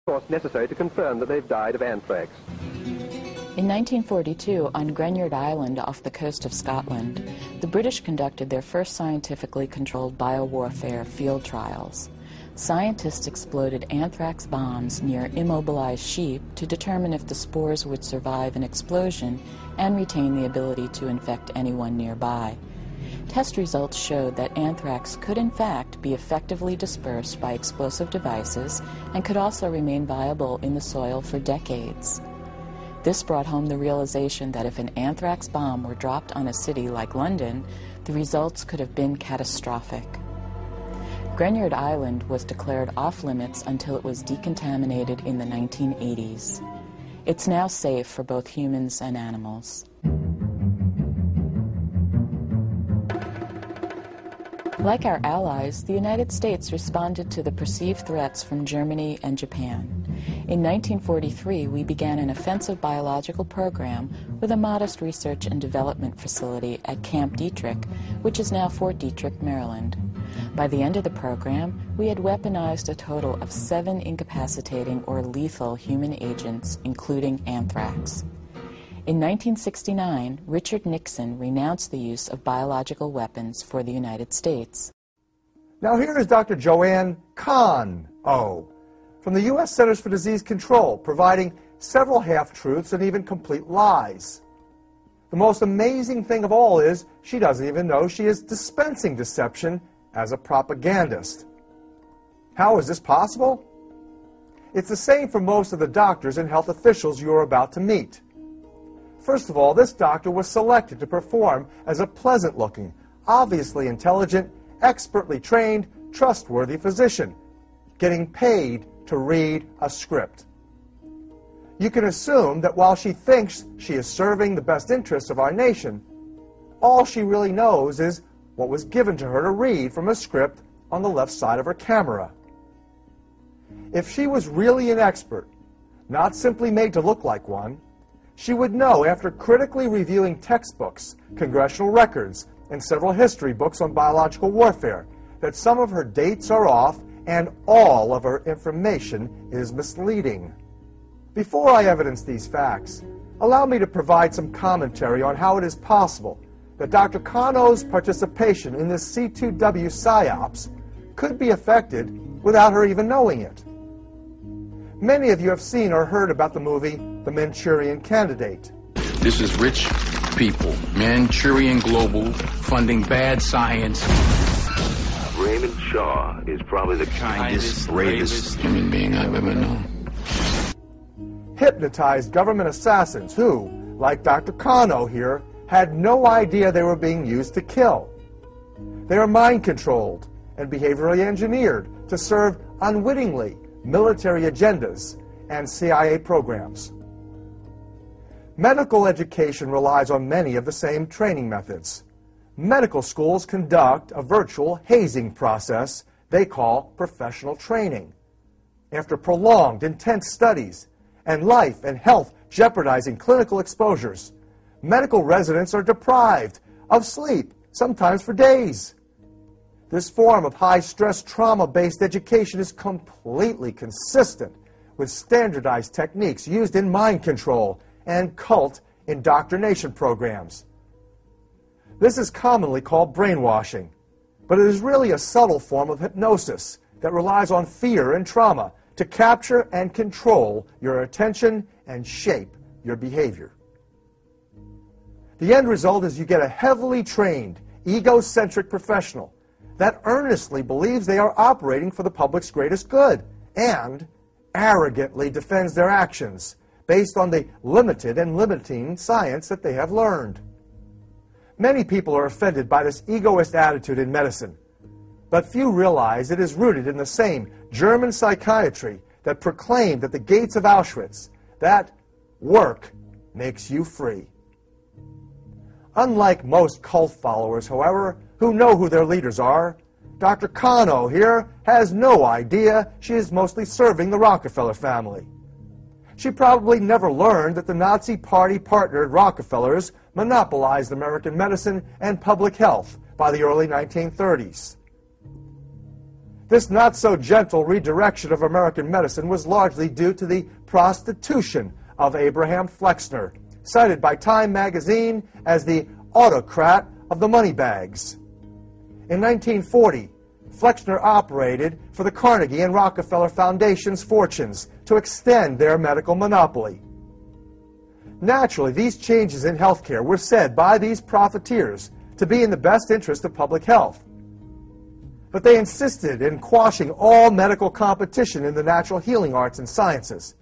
course necessary to confirm that they've died of anthrax. In 1942, on Greenyard Island off the coast of Scotland, the British conducted their first scientifically controlled biowarfare field trials. Scientists exploded anthrax bombs near immobilized sheep to determine if the spores would survive an explosion and retain the ability to infect anyone nearby. Test results showed that anthrax could in fact be effectively dispersed by explosive devices and could also remain viable in the soil for decades. This brought home the realization that if an anthrax bomb were dropped on a city like London, the results could have been catastrophic. Greenyard Island was declared off-limits until it was decontaminated in the 1980s. It's now safe for both humans and animals. Like our allies, the United States responded to the perceived threats from Germany and Japan. In 1943, we began an offensive biological program with a modest research and development facility at Camp Detrick, which is now Fort Detrick, Maryland. By the end of the program, we had weaponized a total of 7 incapacitating or lethal human agents, including anthrax. In 1969, Richard Nixon renounced the use of biological weapons for the United States. Now here is Dr. Joanne Kahn-O from the U.S. Centers for Disease Control, providing several half-truths and even complete lies. The most amazing thing of all is she doesn't even know she is dispensing deception as a propagandist. How is this possible? It's the same for most of the doctors and health officials you are about to meet. First of all, this doctor was selected to perform as a pleasant-looking, obviously intelligent, expertly trained, trustworthy physician, getting paid to read a script. You can assume that while she thinks she is serving the best interests of our nation, all she really knows is what was given to her to read from a script on the left side of her camera. If she was really an expert, not simply made to look like one, she would know after critically reviewing textbooks, congressional records, and several history books on biological warfare that some of her dates are off and all of her information is misleading. Before I evidence these facts, allow me to provide some commentary on how it is possible that Dr. Kahn-O's participation in this C2W PSYOPs could be affected without her even knowing it. Many of you have seen or heard about the movie The Manchurian Candidate. This is rich people, Manchurian Global, funding bad science. Raymond Shaw is probably the kindest, bravest human being I've ever known. Hypnotized government assassins who, like Dr. Kahn-O here, had no idea they were being used to kill. They are mind-controlled and behaviorally engineered to serve unwittingly military agendas and CIA programs. Medical education relies on many of the same training methods. Medical schools conduct a virtual hazing process they call professional training. After prolonged, intense studies and life and health jeopardizing clinical exposures, medical residents are deprived of sleep, sometimes for days. This form of high-stress, trauma-based education is completely consistent with standardized techniques used in mind control and cult indoctrination programs. This is commonly called brainwashing, but it is really a subtle form of hypnosis that relies on fear and trauma to capture and control your attention and shape your behavior. The end result is you get a heavily trained, egocentric professional that earnestly believes they are operating for the public's greatest good and arrogantly defends their actions based on the limited and limiting science that they have learned. Many people are offended by this egoist attitude in medicine, but few realize it is rooted in the same German psychiatry that proclaimed at the gates of Auschwitz that work makes you free. Unlike most cult followers, however, who know who their leaders are, Dr. Kahn-O here has no idea she is mostly serving the Rockefeller family. She probably never learned that the Nazi Party-partnered Rockefellers monopolized American medicine and public health by the early 1930s. This not-so-gentle redirection of American medicine was largely due to the prostitution of Abraham Flexner, cited by Time magazine as the autocrat of the moneybags. In 1940, Flexner operated for the Carnegie and Rockefeller Foundation's fortunes to extend their medical monopoly. Naturally, these changes in healthcare were said by these profiteers to be in the best interest of public health. But they insisted in quashing all medical competition in the natural healing arts and sciences,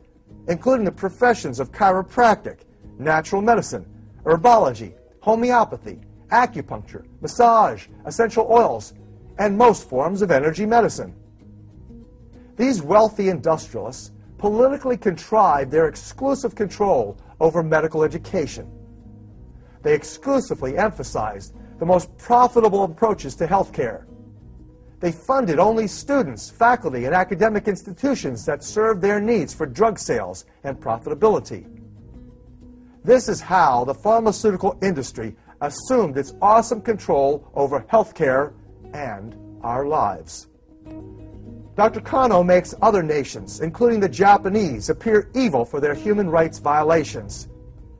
including the professions of chiropractic, natural medicine, herbology, homeopathy, acupuncture, massage, essential oils, and most forms of energy medicine. These wealthy industrialists politically contrived their exclusive control over medical education. They exclusively emphasized the most profitable approaches to healthcare. They funded only students, faculty, and academic institutions that served their needs for drug sales and profitability. This is how the pharmaceutical industry assumed its awesome control over healthcare and our lives. Dr. Kano makes other nations, including the Japanese, appear evil for their human rights violations,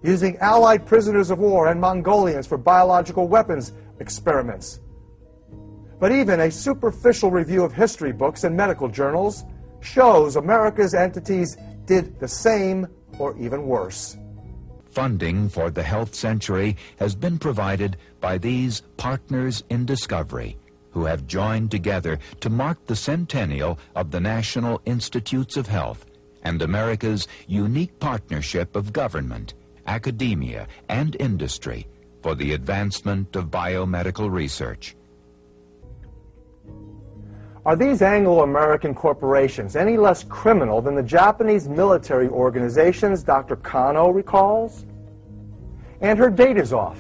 using Allied prisoners of war and Mongolians for biological weapons experiments. But even a superficial review of history books and medical journals shows America's entities did the same or even worse. Funding for the health century has been provided by these partners in discovery, who have joined together to mark the centennial of the National Institutes of Health and America's unique partnership of government, academia, and industry for the advancement of biomedical research. Are these Anglo-American corporations any less criminal than the Japanese military organizations Dr. Kano recalls? And her date is off.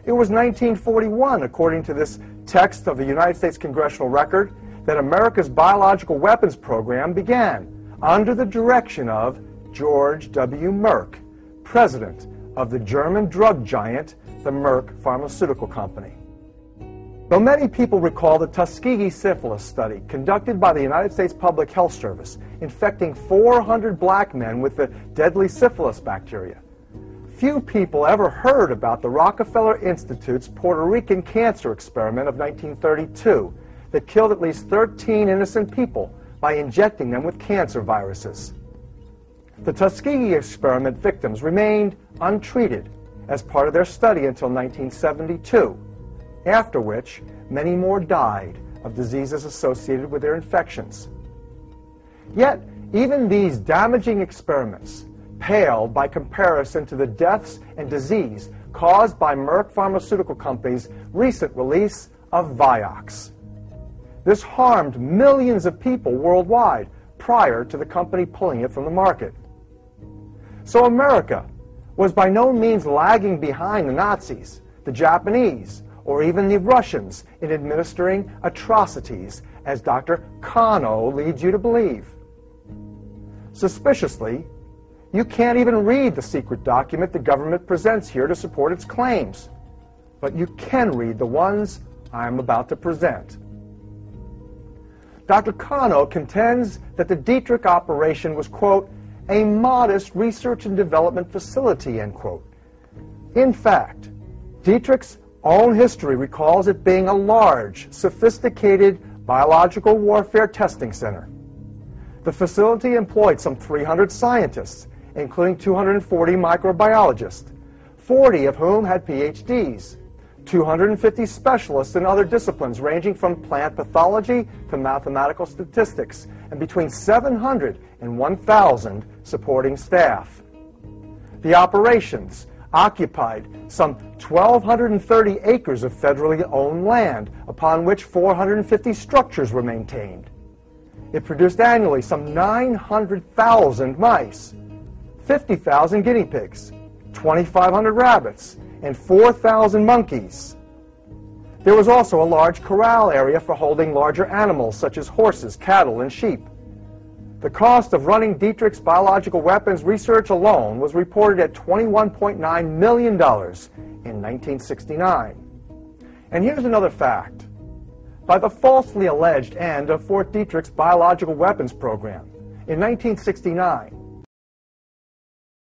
It was 1941, according to this text of the United States Congressional Record, that America's biological weapons program began under the direction of George W. Merck, president of the German drug giant, the Merck Pharmaceutical Company. Though many people recall the Tuskegee syphilis study conducted by the United States Public Health Service, infecting 400 black men with the deadly syphilis bacteria, few people ever heard about the Rockefeller Institute's Puerto Rican cancer experiment of 1932 that killed at least 13 innocent people by injecting them with cancer viruses. The Tuskegee experiment victims remained untreated as part of their study until 1972, after which many more died of diseases associated with their infections. Yet, even these damaging experiments paled by comparison to the deaths and disease caused by Merck Pharmaceutical Company's recent release of Vioxx. This harmed millions of people worldwide prior to the company pulling it from the market. So America was by no means lagging behind the Nazis, the Japanese, or even the Russians in administering atrocities, as Dr. Kano leads you to believe. Suspiciously, you can't even read the secret document the government presents here to support its claims, but you can read the ones I'm about to present. Dr. Kano contends that the Dietrich operation was, quote, a modest research and development facility, end quote. In fact, Dietrich's own history recalls it being a large, sophisticated biological warfare testing center. The facility employed some 300 scientists, including 240 microbiologists, 40 of whom had PhDs, 250 specialists in other disciplines ranging from plant pathology to mathematical statistics, and between 700 and 1,000 supporting staff. The operations occupied some 1,230 acres of federally owned land, upon which 450 structures were maintained. It produced annually some 900,000 mice, 50,000 guinea pigs, 2,500 rabbits, and 4,000 monkeys. There was also a large corral area for holding larger animals such as horses, cattle, and sheep. The cost of running Dietrich's biological weapons research alone was reported at $21.9 million in 1969. And here's another fact. by the falsely alleged end of Fort Detrick's biological weapons program. In 1969,